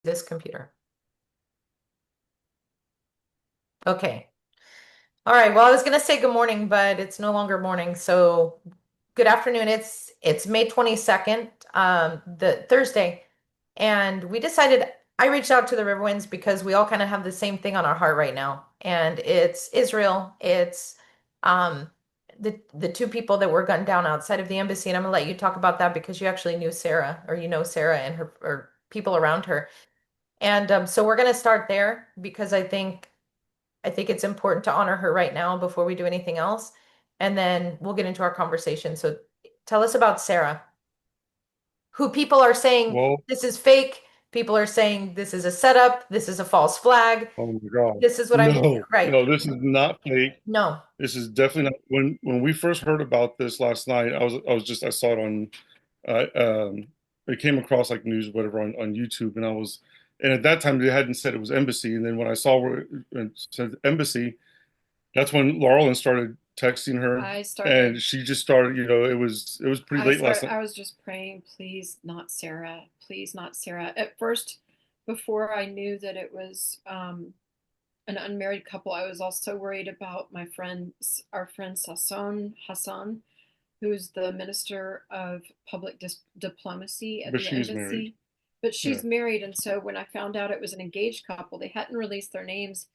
This computer. Okay. All right. Well, I was gonna say good morning, but it's no longer morning. So good afternoon. It's May 22nd, the Thursday. And we decided I reached out to the Riverwinds because we all kind of have the same thing on our heart right now. And it's Israel. It's um the two people that were gunned down outside of the embassy. And I'm gonna let you talk about that because you actually knew Sarah, or you know Sarah and her or people around her. And so we're gonna start there because I think it's important to honor her right now before we do anything else. And then we'll get into our conversation. So tell us about Sarah, who people are saying Well, this is fake. People are saying this is a setup. This is a false flag. oh my God. This is what I'm No, right. no, this is not fake. No. This is definitely not. When we first heard about this last night, I saw it on it came across like news or whatever on YouTube, and at that time they hadn't said it was embassy, and then when I saw where it said embassy, that's when Laralyn started texting her, I and started, she just started. It was pretty late last night. I was just praying, please not Sarah, please not Sarah. At first, before I knew that it was an unmarried couple, I was also worried about our friend Hassan, who's the minister of public diplomacy at But the she's married. embassy. But Yeah. she's married, and so when I found out it was an engaged couple, they hadn't released their names.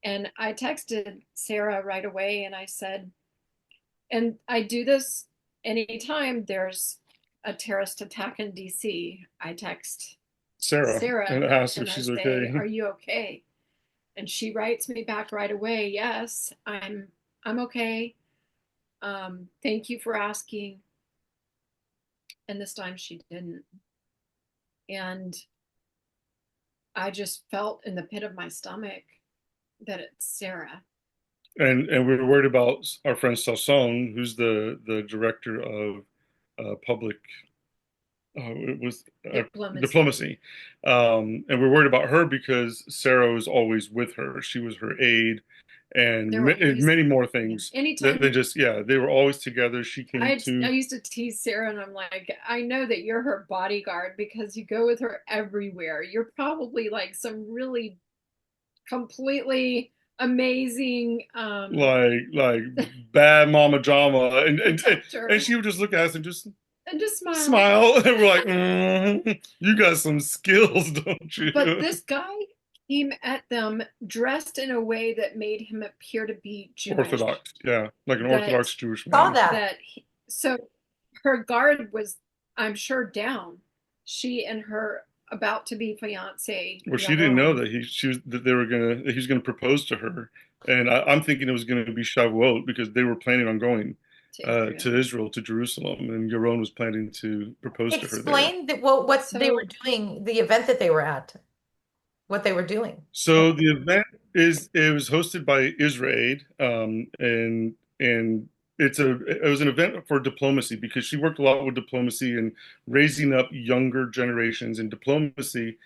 And I texted Sarah right away and I said, and I do this anytime there's a terrorist attack in DC. I text Sarah and Sarah asked if and I she's say, okay. "Are you okay?" And she writes me back right away, "Yes, I'm okay. Thank you for asking." And this time she didn't. And I just felt in the pit of my stomach that it's Sarah. And we were worried about our friend Sasson, who's the director of public it was Diplomacy. diplomacy, and we're worried about her because Sarah was always with her. She was her aide, and They're always, many more yeah. things that Anytime they were always together. She came I to. used to tease Sarah, and I'm like, I know that you're her bodyguard because you go with her everywhere. You're probably like some really completely amazing Like bad mama drama, and protector, she would just look at us and just and just smile. smile, and we're like, you got some skills, don't But you? this guy came at them dressed in a way that made him appear to be Jewish. Orthodox, yeah, like an That Orthodox Jewish Saw man. that. that so her guard was, I'm sure, down. She and her about to be fiance Well, she didn't know Yaron. that he was gonna propose to her, and I'm thinking it was gonna be Shavuot because they were planning on going To Israel. to Israel, to Jerusalem, and Yaron was planning to propose to her there. Explain what they were So doing, the event that they were at, what they were doing. So the event it was hosted by Israel, and it was an event for diplomacy because she worked a lot with diplomacy and raising up younger generations in diplomacy.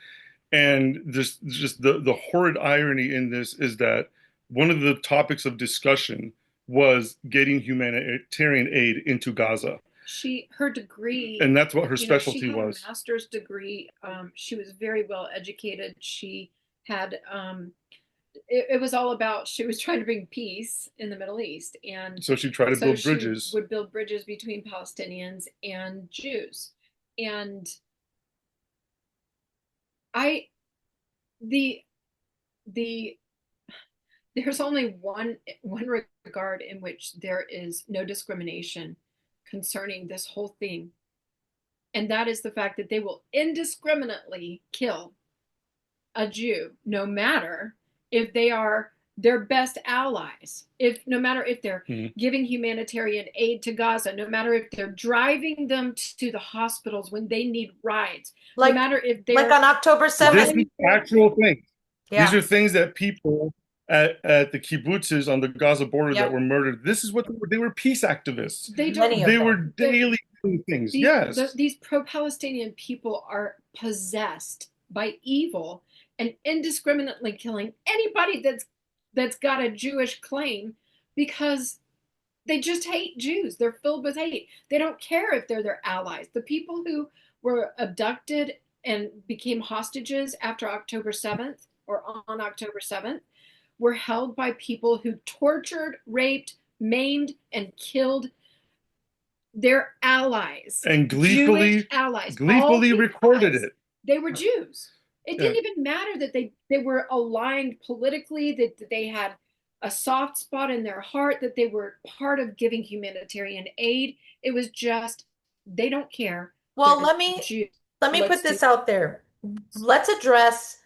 And this just the horrid irony in this is that one of the topics of discussion was getting humanitarian aid into Gaza, her degree, and that's what her she specialty had a was. master's degree. She was very well educated. She had it was all about, she was trying to bring peace in the Middle East, and So she tried to so build she bridges. would build bridges between Palestinians and Jews. And I the the there's only one regard in which there is no discrimination concerning this whole thing, and that is the fact that they will indiscriminately kill a Jew, no matter if they are their best allies, if no matter if they're Mhm. giving humanitarian aid to Gaza, no matter if they're driving them to the hospitals when they need rides, no Like matter if like they're on October This 7th. is flying their, actual things. These Yeah. are things that people at the kibbutzes on the Gaza border that Yep. were murdered. This is what they were peace activists. they don't, Many of They were them. daily doing things. Yes. these pro-Palestinian people are possessed by evil and indiscriminately killing anybody that's got a Jewish claim, because they just hate Jews. They're filled with hate. They don't care if they're their allies. The people who were abducted and became hostages after October 7th or on October 7th were held by people who tortured, raped, maimed, and killed their allies, And Jewish gleefully, allies, all gleefully recorded because it. they were Jews. It Yeah. didn't even matter that they were aligned politically, that they had a soft spot in their heart, that they were part of giving humanitarian aid. It was just, they don't care. Well, They're let Jews. me put Let's do this out there. Let's address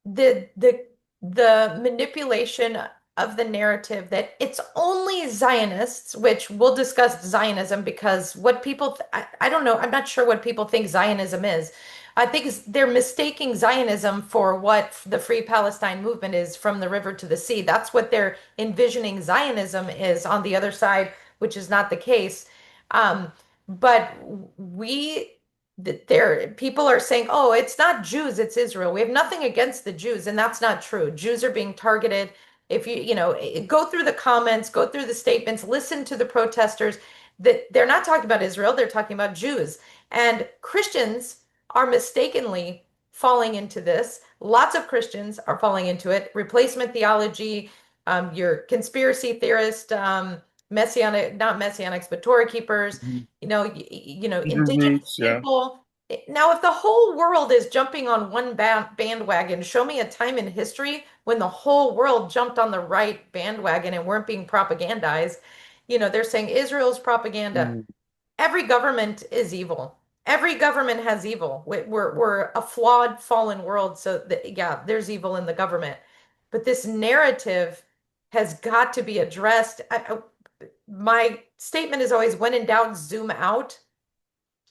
the the the manipulation of the narrative that it's only Zionists, which we'll discuss Zionism because what people I don't know, I'm not sure what people think Zionism is. I think they're mistaking Zionism for what the Free Palestine movement is from the river to the sea. That's what they're envisioning Zionism is on the other side, which is not the case. But we there people are saying, oh, it's not Jews, it's Israel. We have nothing against the Jews, and that's not true. Jews are being targeted. If go through the comments, go through the statements, listen to the protesters, that they're not talking about Israel, they're talking about Jews. And Christians are mistakenly falling into this. Lots of Christians are falling into it. Replacement theology, your conspiracy theorist, messianic, not messianics, but Torah keepers, Mhm. Hebrew indigenous roots, yeah. people. Now, if the whole world is jumping on one bandwagon, show me a time in history when the whole world jumped on the right bandwagon and weren't being propagandized. They're saying Israel's propaganda. Mm. Every government is evil. Every government has evil. We're a flawed, fallen world. So, yeah, there's evil in the government. But this narrative has got to be addressed. My statement is always, when in doubt, zoom out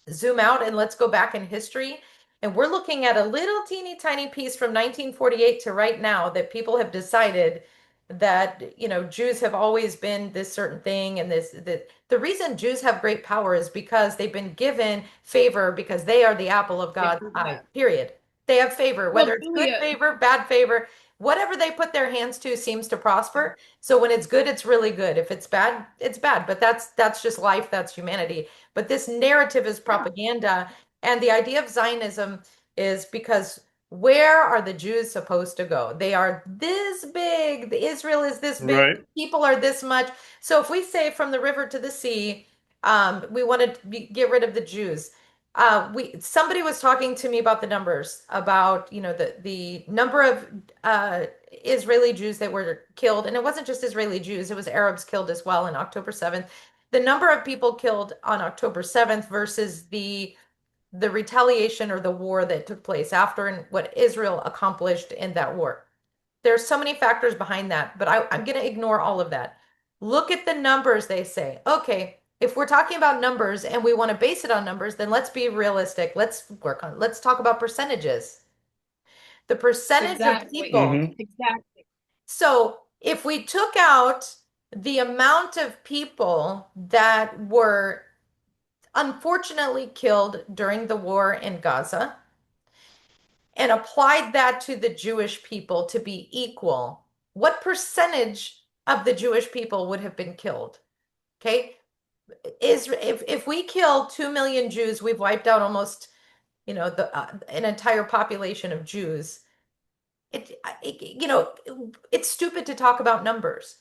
and let's go back in history. And we're looking at a little teeny tiny piece from 1948 to right now that people have decided that, Jews have always been this certain thing. And the reason Jews have great power is because they've been given favor because they are the apple of they God's prove eye, that. period. They have favor, whether Well, it's good Julia, favor, bad favor, whatever they put their hands to seems to prosper. So when it's good, it's really good. If it's bad, it's bad. But that's just life, that's humanity. But this narrative is yeah, propaganda. And the idea of Zionism is because where are the Jews supposed to go? They are this big. Israel is this big. Right. People are this much. So if we say from the river to the sea, we want to get rid of the Jews. Somebody was talking to me about the numbers, about the number of Israeli Jews that were killed, and it wasn't just Israeli Jews; it was Arabs killed as well on October 7th. The number of people killed on October 7th versus the retaliation or the war that took place after and what Israel accomplished in that war. There's so many factors behind that, but I'm going to ignore all of that. Look at the numbers, they say. Okay, if we're talking about numbers and we want to base it on numbers, then let's be realistic. Let's talk about percentages. The percentage of exactly. people. Hmm. Exactly. So if we took out the amount of people that were unfortunately killed during the war in Gaza and applied that to the Jewish people to be equal, what percentage of the Jewish people would have been killed? Okay. If we kill 2 million Jews, we've wiped out almost, the an entire population of Jews. It's stupid to talk about numbers.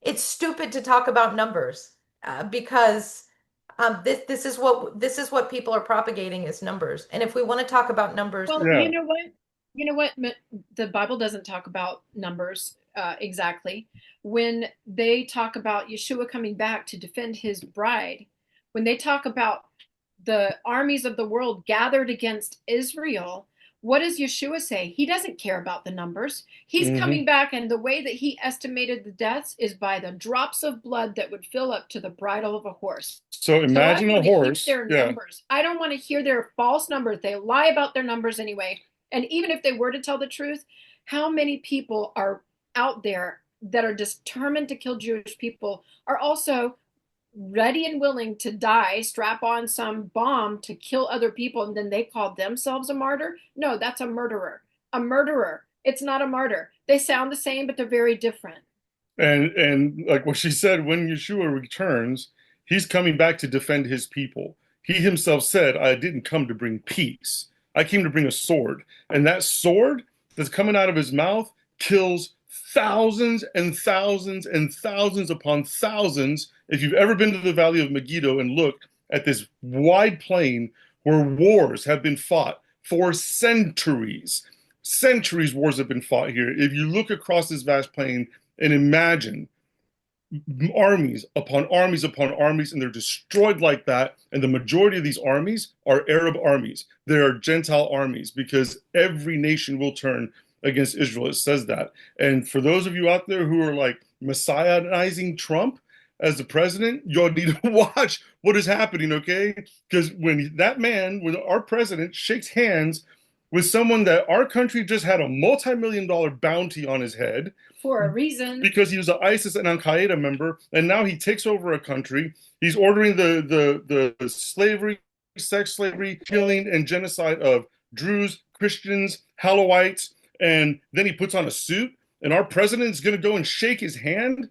It's stupid to talk about numbers because this is what people are propagating is numbers. And if we want to talk about numbers, Well, Yeah. you know what? The Bible doesn't talk about numbers exactly. When they talk about Yeshua coming back to defend his bride, when they talk about the armies of the world gathered against Israel, what does Yeshua say? He doesn't care about the numbers. He's Hmm. coming back, and the way that he estimated the deaths is by the drops of blood that would fill up to the bridle of a horse. So So I imagine a want to hear horse. their Yeah. numbers. I don't want to hear their false numbers. They lie about their numbers anyway. And even if they were to tell the truth, how many people are out there that are determined to kill Jewish people are also ready and willing to die, strap on some bomb to kill other people, and then they call themselves a martyr? No, that's a murderer. A murderer. It's not a martyr. They sound the same, but they're very different. And like what she said, when Yeshua returns, he's coming back to defend his people. He himself said, I didn't come to bring peace. I came to bring a sword. And that sword that's coming out of his mouth kills thousands and thousands and thousands upon thousands. If you've ever been to the Valley of Megiddo and looked at this wide plain where wars have been fought for centuries, centuries wars have been fought here. If you look across this vast plain and imagine armies upon armies upon armies, and they're destroyed like that. And the majority of these armies are Arab armies. They are Gentile armies because every nation will turn against Israel. It says that. And for those of you out there who are like messianizing Trump as the president, y'all need to watch what is happening, okay? Because when our president shakes hands with someone that our country just had a multi-million-dollar bounty on his head, for a reason, because he was an ISIS and Al Qaeda member, and now he takes over a country. He's ordering the slavery, sex slavery, killing, and genocide of Druze, Christians, Halawites, and then he puts on a suit. And our president is going to go and shake his hand.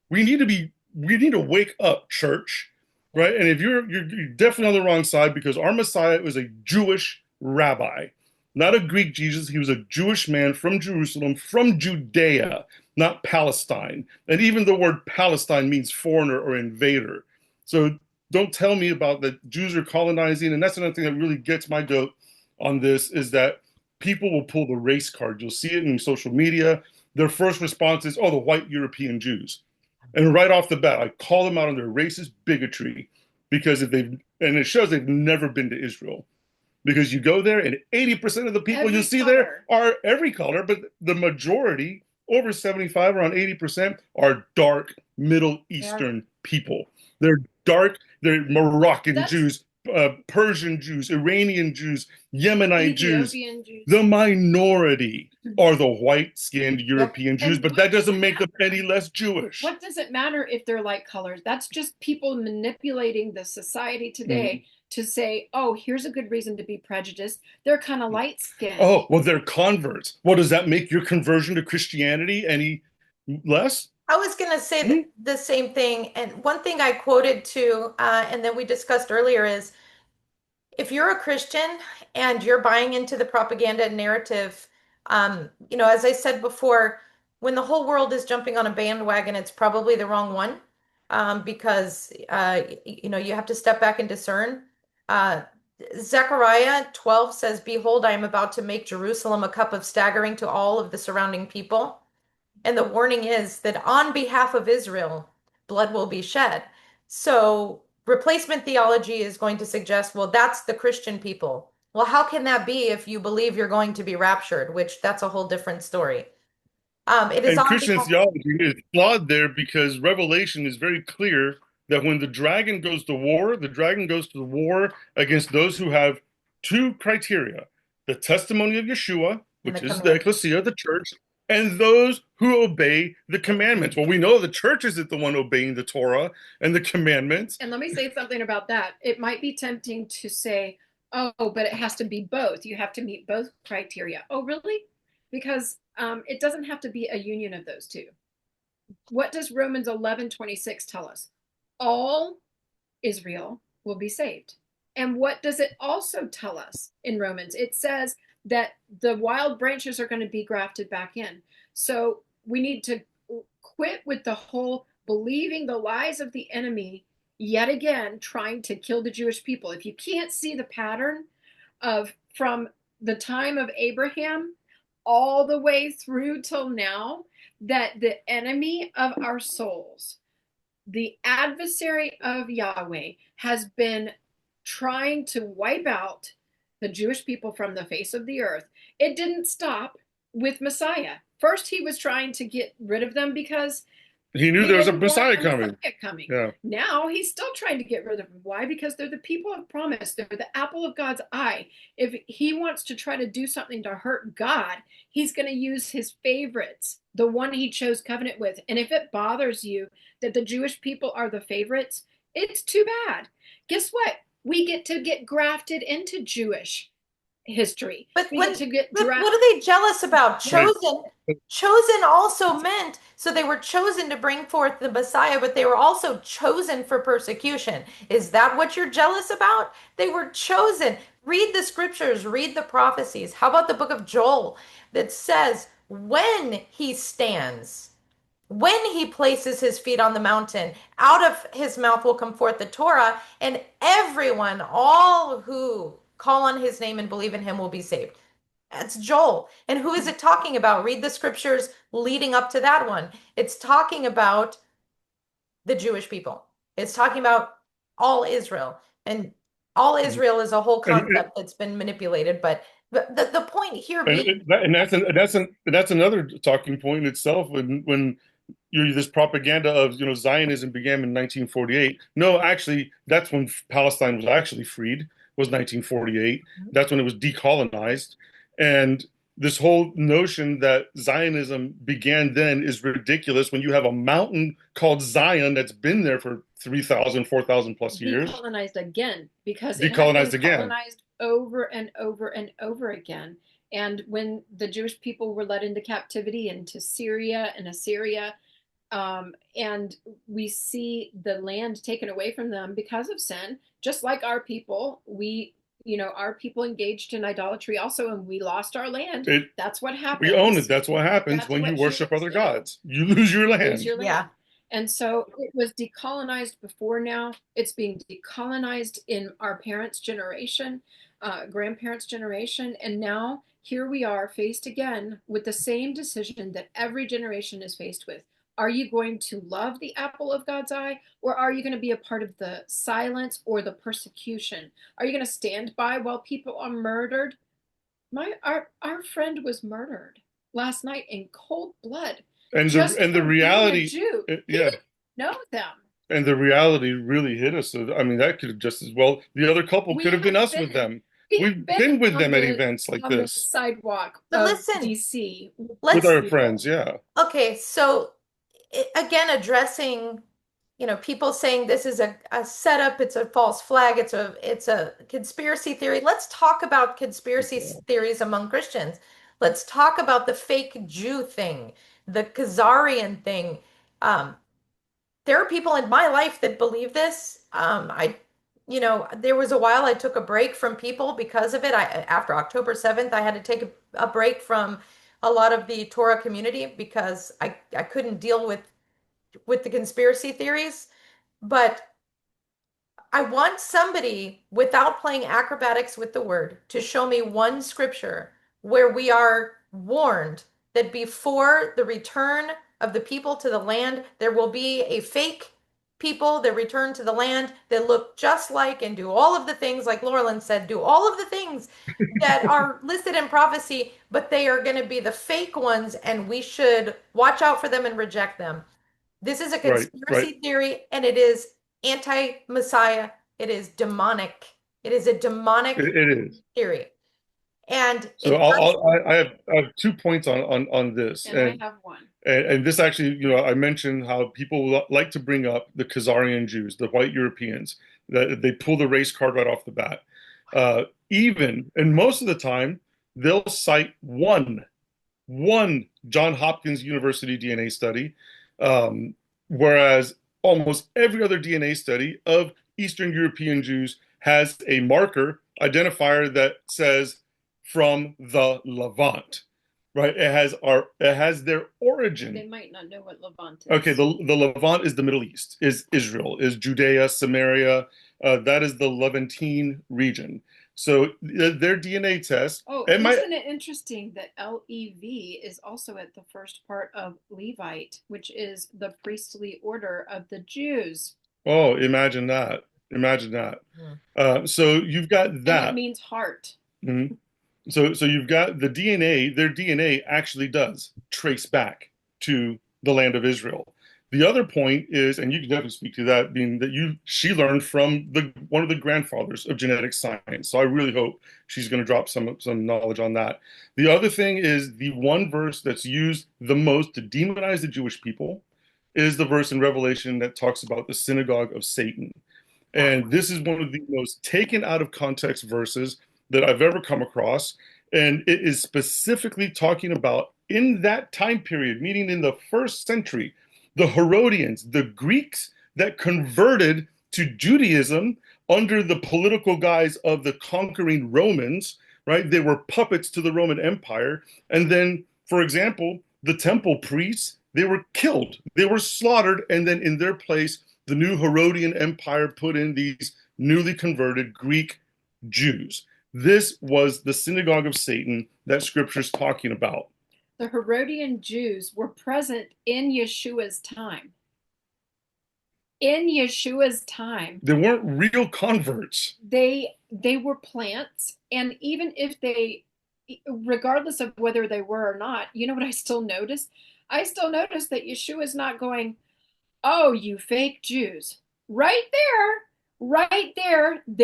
We need to wake up, church, right? And if you're definitely on the wrong side, because our Messiah was a Jewish rabbi, not a Greek Jesus. He was a Jewish man from Jerusalem, from Judea, not Palestine. And even the word Palestine means foreigner or invader. So don't tell me about that Jews are colonizing. And that's another thing that really gets my goat on this, is that people will pull the race card. You'll see it in social media. Their first response is, oh, the white European Jews. And right off the bat, I call them out on their racist bigotry, because and it shows they've never been to Israel. Because you go there and 80% of the people you see there are every color, but the majority, over 75, around 80%, are dark Middle Eastern people. They're dark, they're Moroccan Jews, Persian Jews, Iranian Jews, Yemenite Jews. The minority are the white-skinned European Jews, but that doesn't make them any less Jewish. What does it matter if they're light colors? That's just people manipulating the society today to say, oh, here's a good reason to be prejudiced. They're kind of light-skinned. Oh, well, they're converts. Well, does that make your conversion to Christianity any less? I was going to say the same thing. And one thing I quoted too, and then we discussed earlier, is if you're a Christian and you're buying into the propaganda narrative, as I said before, when the whole world is jumping on a bandwagon, it's probably the wrong one, because you have to step back and discern. Zechariah 12 says, "Behold, I am about to make Jerusalem a cup of staggering to all of the surrounding people." And the warning is that on behalf of Israel, blood will be shed. So replacement theology is going to suggest, well, that's the Christian people. Well, how can that be if you believe you're going to be raptured, which that's a whole different story. It is and Christian theology is flawed there, because Revelation is very clear that when the dragon goes to war, the dragon goes to war against those who have two criteria: the testimony of Yeshua, which is the ecclesia, the church, and those who obey the commandments. Well, we know the church isn't the one obeying the Torah and the commandments. And let me say something about that. It might be tempting to say, oh, but it has to be both. You have to meet both criteria. Oh, really? Because it doesn't have to be a union of those two. What does Romans 11:26 tell us? All Israel will be saved. And what does it also tell us in Romans? It says that the wild branches are going to be grafted back in. So we need to quit with the whole believing the lies of the enemy, yet again trying to kill the Jewish people. If you can't see the pattern of from the time of Abraham all the way through till now, that the enemy of our souls, the adversary of Yahweh, has been trying to wipe out the Jewish people from the face of the earth. It didn't stop with Messiah. First, he was trying to get rid of them because he knew there was a Messiah coming. Yeah. Now he's still trying to get rid of them. Why? Because they're the people of promise. They're the apple of God's eye. If he wants to try to do something to hurt God, he's going to use his favorites, the one he chose covenant with. And if it bothers you that the Jewish people are the favorites, it's too bad. Guess what? We get to get grafted into Jewish. history. But We when get to get but what are they jealous about? Right. Chosen also meant so they were chosen to bring forth the Messiah, but they were also chosen for persecution. Is that what you're jealous about? They were chosen. Read the scriptures, read the prophecies. How about the book of Joel that says when he stands, when he places his feet on the mountain, out of his mouth will come forth the Torah, and everyone, all who call on his name and believe in him will be saved. That's Joel. And who is it talking about? Read the scriptures leading up to that one. It's talking about the Jewish people. It's talking about all Israel. And all Israel is a whole And concept that's been manipulated. But the point here being, that's another talking point in itself. When this propaganda of Zionism began in 1948. No, actually, that's when Palestine was actually freed. Was 1948. That's when it was decolonized, and this whole notion that Zionism began then is ridiculous when you have a mountain called Zion that's been there for 3,000, 4,000 plus years. Decolonized again because it had been Decolonized again. colonized over and over and over again. And when the Jewish people were led into captivity into Syria and Assyria, and we see the land taken away from them because of sin, just like our people, our people engaged in idolatry also, and we lost our land. That's what happens. We own it. That's what happens That's when what you worship humans other do. gods. You lose your land. Lose your land. yeah. And so it was decolonized before now. It's being decolonized in our parents' generation, grandparents' generation. And now here we are faced again with the same decision that every generation is faced with. Are you going to love the apple of God's eye, or are you going to be a part of the silence or the persecution? Are you going to stand by while people are murdered? Our friend was murdered last night in cold blood. And just the reality, Jew. yeah. He didn't know them. And the reality really hit us. So, I mean, that could have just as well. The other couple could have been us with them. We've been with them at events like on this. The sidewalk But of listen, DC With our friends, yeah. Okay, so again, addressing, people saying this is a setup, it's a false flag, it's a conspiracy theory. Let's talk about conspiracy theories among Christians. Let's talk about the fake Jew thing, the Khazarian thing. There are people in my life that believe this. There was a while I took a break from people because of it. After October 7th, I had to take a break from a lot of the Torah community because I couldn't deal with the conspiracy theories. But I want somebody, without playing acrobatics with the word, to show me one scripture where we are warned that before the return of the people to the land, there will be a fake people that return to the land that look just like and do all of the things, like Laralyn said, do all of the things that are listed in prophecy, but they are going to be the fake ones, and we should watch out for them and reject them. This is a Right, conspiracy theory, and it is anti-Messiah. It is demonic. It is a demonic it is. theory. And So it does. I have 2 points on this, and I have one. And this actually, I mentioned how people like to bring up the Khazarian Jews, the white Europeans, that they pull the race card right off the bat. And most of the time, they'll cite one John Hopkins University DNA study, whereas almost every other DNA study of Eastern European Jews has a marker identifier that says from the Levant, right? It has their origin. They might not know what Levant is. Okay, the Levant is the Middle East, is Israel, is Judea, Samaria. That is the Levantine region. So their DNA test. Oh, isn't it interesting that LEV is also at the first part of Levite, which is the priestly order of the Jews? Oh, imagine that. Imagine that. So you've got that. And it means heart. Mm-hmm. So you've got the DNA. Their DNA actually does trace back to the land of Israel. The other point is, and you can definitely speak to that, being that she learned from one of the grandfathers of genetic science. So I really hope she's going to drop some knowledge on that. The other thing is the one verse that's used the most to demonize the Jewish people is the verse in Revelation that talks about the synagogue of Satan. And this is one of the most taken out of context verses that I've ever come across. And it is specifically talking about in that time period, meaning in the first century, the Herodians, the Greeks that converted to Judaism under the political guise of the conquering Romans, right? They were puppets to the Roman Empire. And then, for example, the temple priests, they were killed, they were slaughtered. And then in their place, the new Herodian Empire put in these newly converted Greek Jews. This was the synagogue of Satan that scripture's talking about. The Herodian Jews were present in Yeshua's time. In Yeshua's time, They weren't real converts. they were plants, and even if they, regardless of whether they were or not, you know what I still noticed? I still noticed that Yeshua is not going, "Oh, you fake Jews." Right there,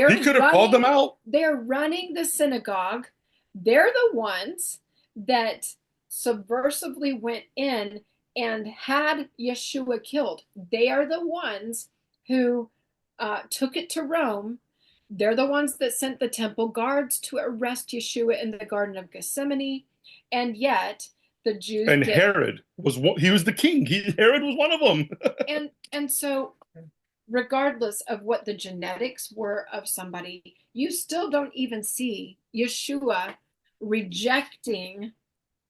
He could have called them out. they're running the synagogue. They're the ones that subversively went in and had Yeshua killed. They are the ones who took it to Rome. They're the ones that sent the temple guards to arrest Yeshua in the Garden of Gethsemane. And yet the Jews And did. Herod was he was the king. Herod was one of them. And so regardless of what the genetics were of somebody, you still don't even see Yeshua rejecting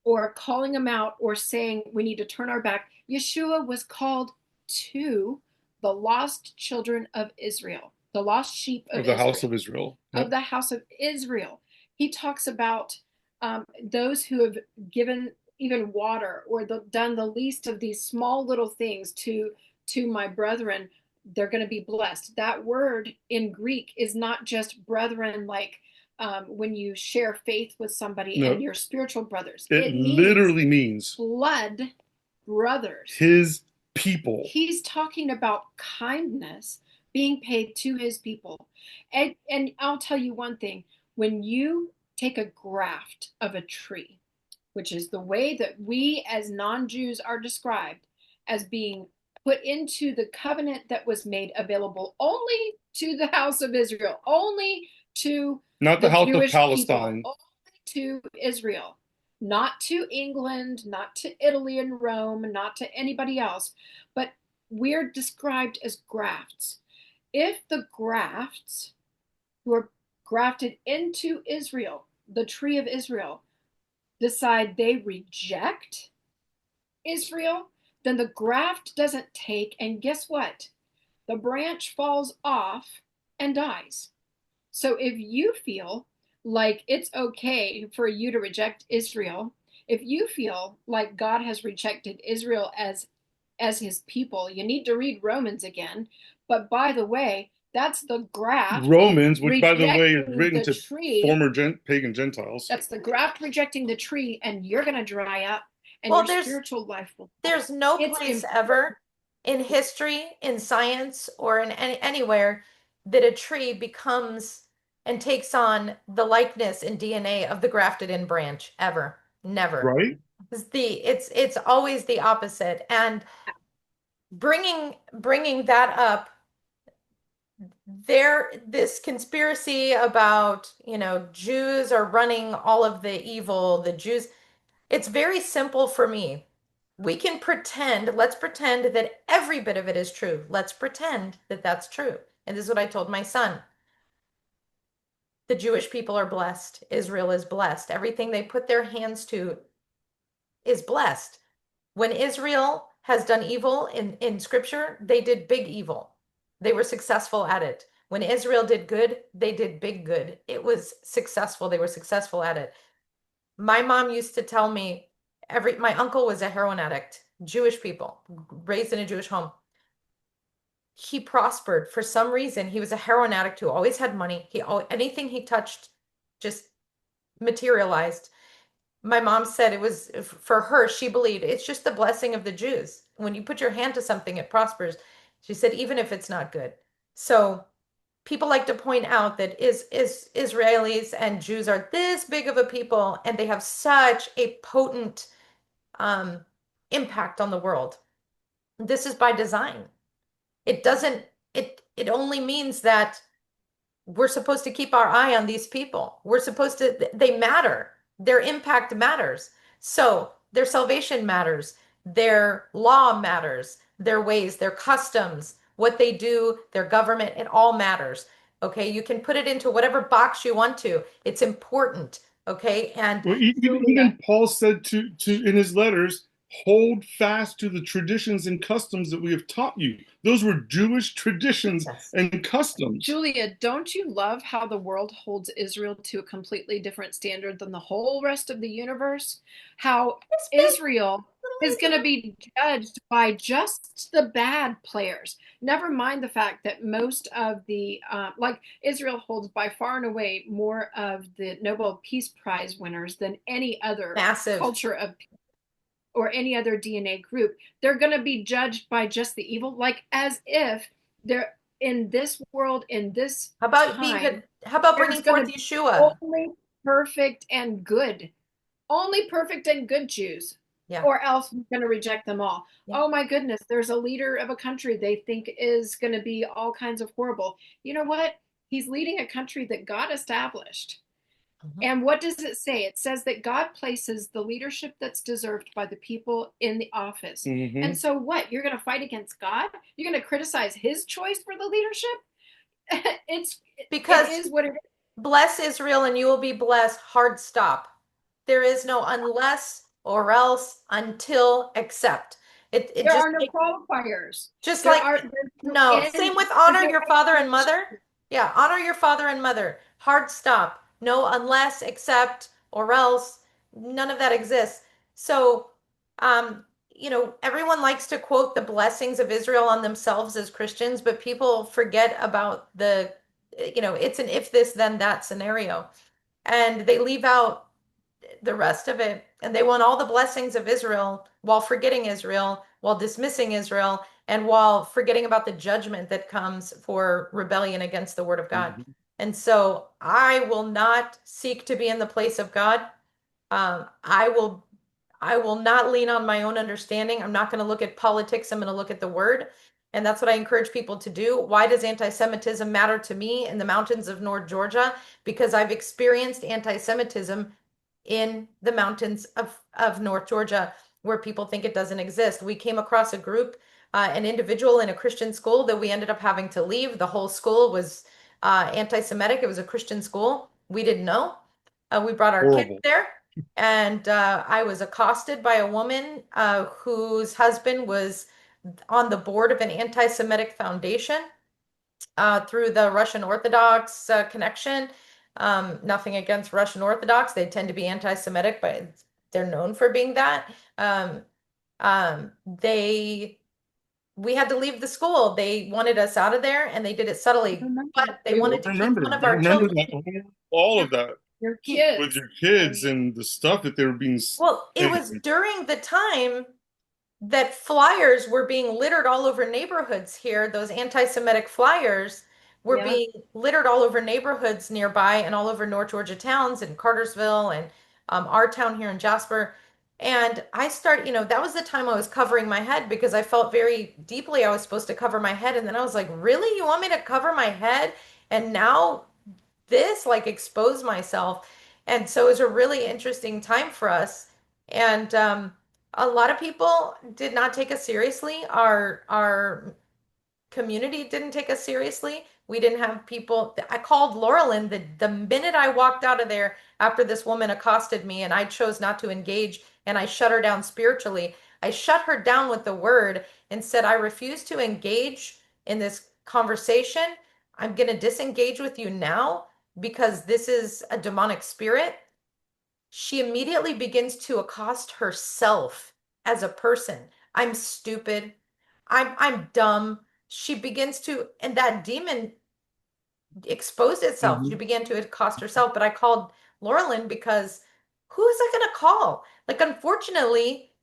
or calling them out or saying we need to turn our back. Yeshua was called to the lost children of Israel, the lost sheep of the Israel, house of Israel. of Yep. the house of Israel. He talks about those who have given even water or done the least of these small little things to my brethren, they're going to be blessed. That word in Greek is not just brethren like when you share faith with somebody No, and your spiritual brothers. it means literally means blood brothers. his people. He's talking about kindness being paid to his people. And I'll tell you one thing, when you take a graft of a tree, which is the way that we as non-Jews are described as being put into the covenant that was made available only to the house of Israel, only to Not the the house of Jewish Palestine. people, only to Israel, not to England, not to Italy and Rome, not to anybody else, but we're described as grafts. If the grafts who are grafted into Israel, the tree of Israel, decide they reject Israel, then the graft doesn't take, and guess what? The branch falls off and dies. So if you feel like it's okay for you to reject Israel, if you feel like God has rejected Israel as his people, you need to read Romans again. But by the way, that's the graft Romans, which by the way is rejecting written the to tree. former pagan Gentiles. That's the graft rejecting the tree, and you're going to dry up, and Well, your spiritual life will. there's no It's place important. ever in history, in science, or in anywhere that a tree becomes and takes on the likeness and DNA of the grafted in branch ever. Never. Right? It's always the opposite. And bringing that up, this conspiracy about, Jews are running all of the evil, the Jews, it's very simple for me. Let's pretend that every bit of it is true. Let's pretend that that's true. And this is what I told my son. The Jewish people are blessed. Israel is blessed. Everything they put their hands to is blessed. When Israel has done evil in scripture, they did big evil. They were successful at it. When Israel did good, they did big good. It was successful. They were successful at it. My mom used to tell me my uncle was a heroin addict, Jewish people, raised in a Jewish home. He prospered for some reason. He was a heroin addict who always had money. Anything he touched just materialized. My mom said it was for her, she believed it's just the blessing of the Jews. When you put your hand to something, it prospers. She said, even if it's not good. So people like to point out that is Israelis and Jews are this big of a people, and they have such a potent impact on the world. This is by design. It doesn't, it only means that we're supposed to keep our eye on these people. We're supposed to, they matter. Their impact matters. So their salvation matters. Their law matters. Their ways, their customs, what they do, their government, it all matters. Okay. You can put it into whatever box you want to. It's important. Okay. And Well, Julia, even Paul said to in his letters, hold fast to the traditions and customs that we have taught you. Those were Jewish traditions yes, and customs. Julia, don't you love how the world holds Israel to a completely different standard than the whole rest of the universe? How it's big. Israel is going to be judged by just the bad players. Never mind the fact that most of the, like Israel holds by far and away more of the Nobel Peace Prize winners than any other Massive. culture of or any other DNA group. They're going to be judged by just the evil, like as if they're in this world, in this How about being time, good? How about there's bringing going forth to be Yeshua? only perfect and good, only perfect and good Jews, Yeah. or else we're going to reject them all. Yeah. Oh my goodness, there's a leader of a country they think is going to be all kinds of horrible. You know what? He's leading a country that God established. Mhm. And what does it say? It says that God places the leadership that's deserved by the people in the office. And Hmm. so what? You're going to fight against God? You're going to criticize his choice for the leadership? It Because is what it is. bless Israel and you will be blessed. Hard stop. There is no unless or else until except. It There just are no like qualifiers. just There like are there's no no, end. same with There's honor no your father and explanation. mother. Yeah, honor your father and mother. Hard stop. No unless, except, or else. None of that exists. So, everyone likes to quote the blessings of Israel on themselves as Christians, but people forget about it's an if this, then that scenario. And they leave out the rest of it. And they want all the blessings of Israel while forgetting Israel, while dismissing Israel, and while forgetting about the judgment that comes for rebellion against the word of God. Hmm. And so I will not seek to be in the place of God. I will not lean on my own understanding. I'm not going to look at politics. I'm going to look at the word. And that's what I encourage people to do. Why does anti-Semitism matter to me in the mountains of North Georgia? Because I've experienced anti-Semitism in the mountains of North Georgia where people think it doesn't exist. We came across a group, an individual in a Christian school that we ended up having to leave. The whole school was anti-Semitic. It was a Christian school. We didn't know. We brought our kids Horrible. there, and I was accosted by a woman whose husband was on the board of an anti-Semitic foundation through the Russian Orthodox connection. Nothing against Russian Orthodox. They tend to be anti-Semitic, but they're known for being that. Um, they we had to leave the school. They wanted us out of there and they did it subtly, but they They wanted will to keep one of I our remember children. that, all Yeah. of that your with kids. your I kids mean, and the stuff that they were being. Well, it was during the time that flyers were being littered all over neighborhoods here. Those anti-Semitic flyers were yeah. being littered all over neighborhoods nearby and all over North Georgia towns and Cartersville and our town here in Jasper. And that was the time I was covering my head because I felt very deeply I was supposed to cover my head. And then I was like, really? You want me to cover my head? And now this, like, expose myself. And so it was a really interesting time for us. And a lot of people did not take us seriously. Our community didn't take us seriously. We didn't have people. I called Laralyn the minute I walked out of there after this woman accosted me, and I chose not to engage, and I shut her down spiritually. I shut her down with the word and said, I refuse to engage in this conversation. I'm going to disengage with you now because this is a demonic spirit. She immediately begins to accost herself as a person. I'm stupid. I'm dumb. She begins to, and that demon exposed itself. She Mhm. began to accost herself. But I called Laurelyn because who is I going to call? Like, unfortunately,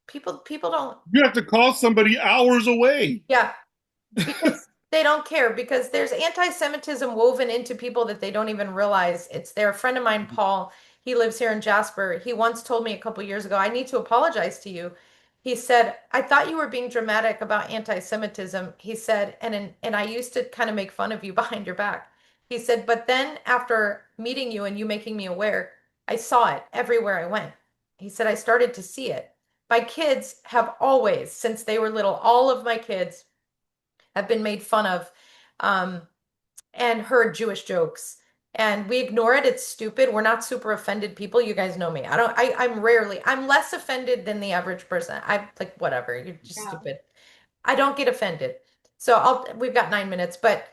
people don't. You have to call somebody hours away. Yeah, because they don't care because there's anti-Semitism woven into people that they don't even realize it's there. A friend of mine, Paul, he lives here in Jasper. He once told me a couple years ago, I need to apologize to you He said, I thought you were being dramatic about anti-Semitism. He said, and I used to kind of make fun of you behind your back. He said, but then after meeting you and you making me aware, I saw it everywhere I went. He said, I started to see it. My kids have always, since they were little, all of my kids have been made fun of. Um, and heard Jewish jokes. And we ignore it. It's stupid. We're not super offended people. You guys know me. I'm less offended than the average person. I'm like, whatever, you're just Yeah. stupid. I don't get offended. So we've got 9 minutes, but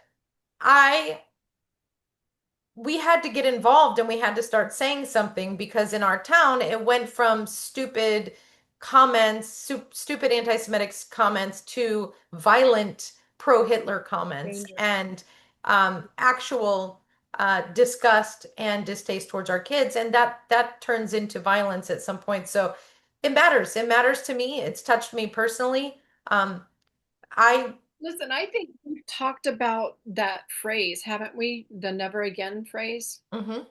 I we had to get involved and we had to start saying something because in our town it went from stupid comments, stupid anti-Semitic comments to violent pro-Hitler comments Danger. and actual disgust and distaste towards our kids, and that turns into violence at some point. So it matters. It matters to me. It's touched me personally. I Listen, I think we've talked about that phrase, haven't we? The never again phrase. mhm.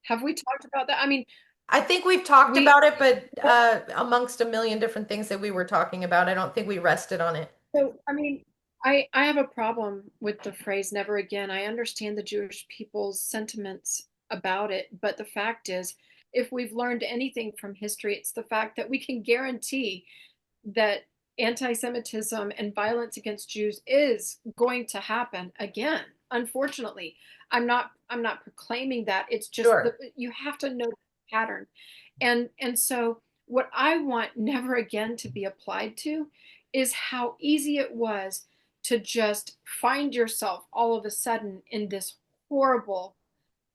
Have we talked about that? I mean, I think we've talked we about it, but amongst a million different things that we were talking about, I don't think we rested on it. so I mean, I have a problem with the phrase never again. I understand the Jewish people's sentiments about it, but the fact is, if we've learned anything from history, it's the fact that we can guarantee that anti-Semitism and violence against Jews is going to happen again. Unfortunately, I'm not proclaiming that. It's just Sure. you have to know the pattern. And so what I want never again to be applied to is how easy it was to just find yourself all of a sudden in this horrible,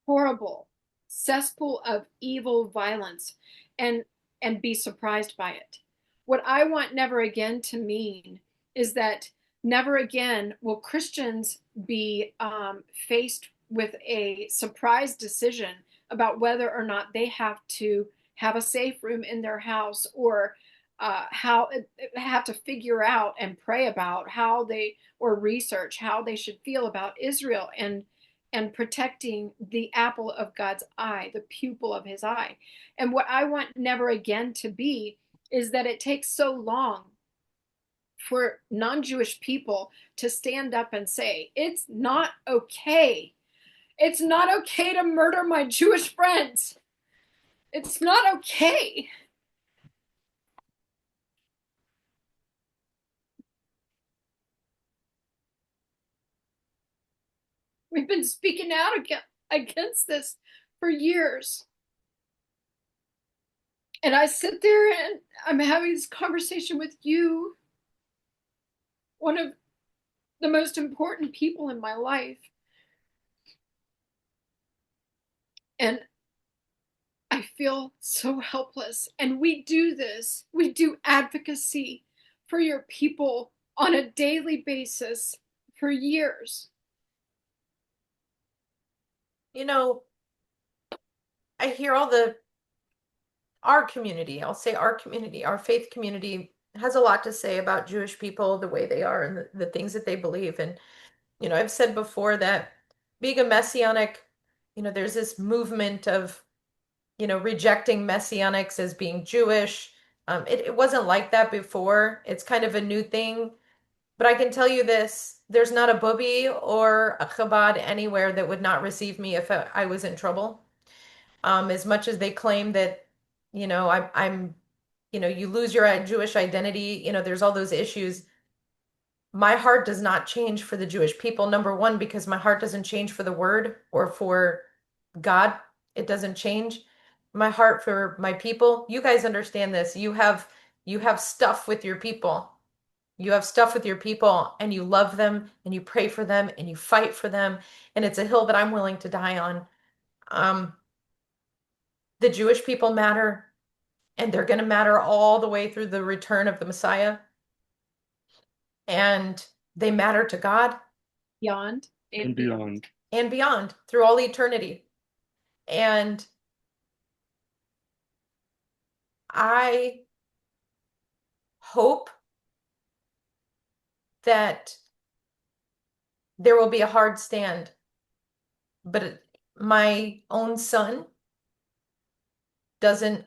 horrible cesspool of evil violence and and be surprised by it. What I want never again to mean is that never again will Christians be faced with a surprise decision about whether or not they have to have a safe room in their house, or how have to figure out and pray about how they, or research how they should feel about Israel and protecting the apple of God's eye, the pupil of his eye. And what I want never again to be is that it takes so long for non-Jewish people to stand up and say, it's not okay. It's not okay to murder my Jewish friends. It's not okay. We've been speaking out against this for years. And I sit there and I'm having this conversation with you, one of the most important people in my life. And I feel so helpless. And we do this, we do advocacy for your people on a daily basis for years. You know, I hear our community, I'll say our community, our faith community has a lot to say about Jewish people, the way they are, and the things that they believe. And, I've said before that being a messianic, there's this movement of, rejecting messianics as being Jewish. It wasn't like that before. It's kind of a new thing. But I can tell you this, there's not a Bubby or a Chabad anywhere that would not receive me if I was in trouble. As much as they claim that, I'm, you lose your Jewish identity, there's all those issues. My heart does not change for the Jewish people. Number one, because my heart doesn't change for the word or for God. It doesn't change. My heart for my people. You guys understand this. You have stuff with your people. You have stuff with your people and you love them and you pray for them and you fight for them. And it's a hill that I'm willing to die on. Um, the Jewish people matter and they're going to matter all the way through the return of the Messiah. And they matter to God Beyond and and beyond. beyond. and beyond through all eternity. And I hope that there will be a hard stand, but my own son doesn't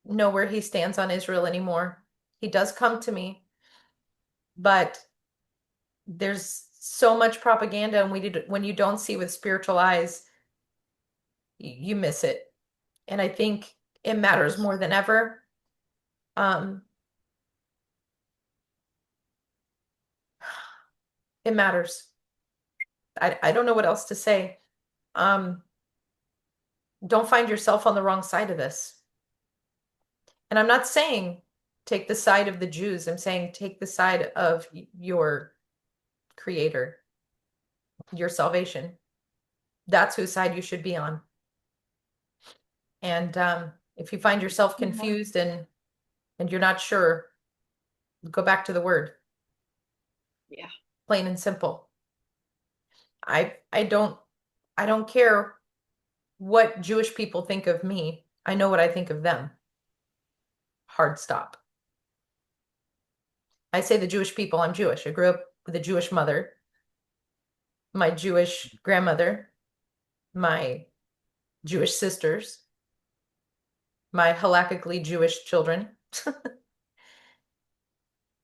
know where he stands on Israel anymore. He does come to me, but there's so much propaganda, and when you don't see with spiritual eyes, you miss it. And I think it matters more than ever. Um, it matters. I don't know what else to say. Um, don't find yourself on the wrong side of this. And I'm not saying take the side of the Jews. I'm saying take the side of your creator, your salvation. That's whose side you should be on. And if you find yourself confused and you're not sure, go back to the word. Yeah. Plain and simple. I don't care what Jewish people think of me. I know what I think of them. Hard stop. I say the Jewish people, I'm Jewish. I grew up with a Jewish mother, my Jewish grandmother, my Jewish sisters, my halakhically Jewish children.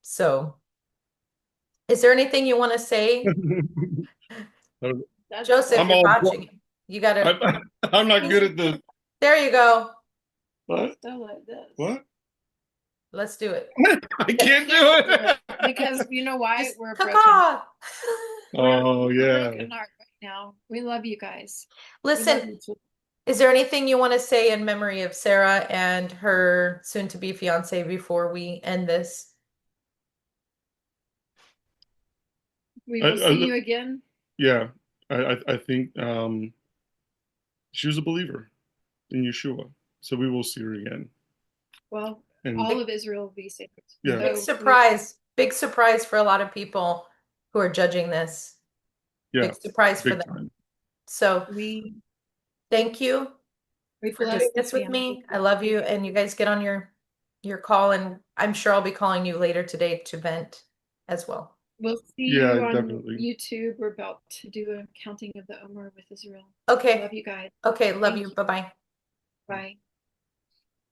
So, is there anything you want to say? That's Joseph, I'm you're all. botching. You gotta, I'm not good at this. there you go. What? so like this. What? Let's do it. I can't do it. Because you know why? Just We're broken. caw. Oh We're yeah. broken heart right now. We love you guys. We love Listen, you too. is there anything you want to say in memory of Sarah and her soon-to-be fiance before we end this? We I, will see I, you again. yeah. I think she was a believer in Yeshua, so we will see her again. Well, And all of Israel will be saved. yeah, Big surprise for a lot of people who are judging this. yeah, Big surprise for big them. time. So we thank you for bless doing the this with family. me. I love you, and you guys get on your call, and I'm sure I'll be calling you later today to vent as well. We'll see Yeah, you on definitely. YouTube. We're about to do a counting of the Omer with Israel. Okay. Love you guys. Okay, love Thank you. you. Bye-bye. Bye.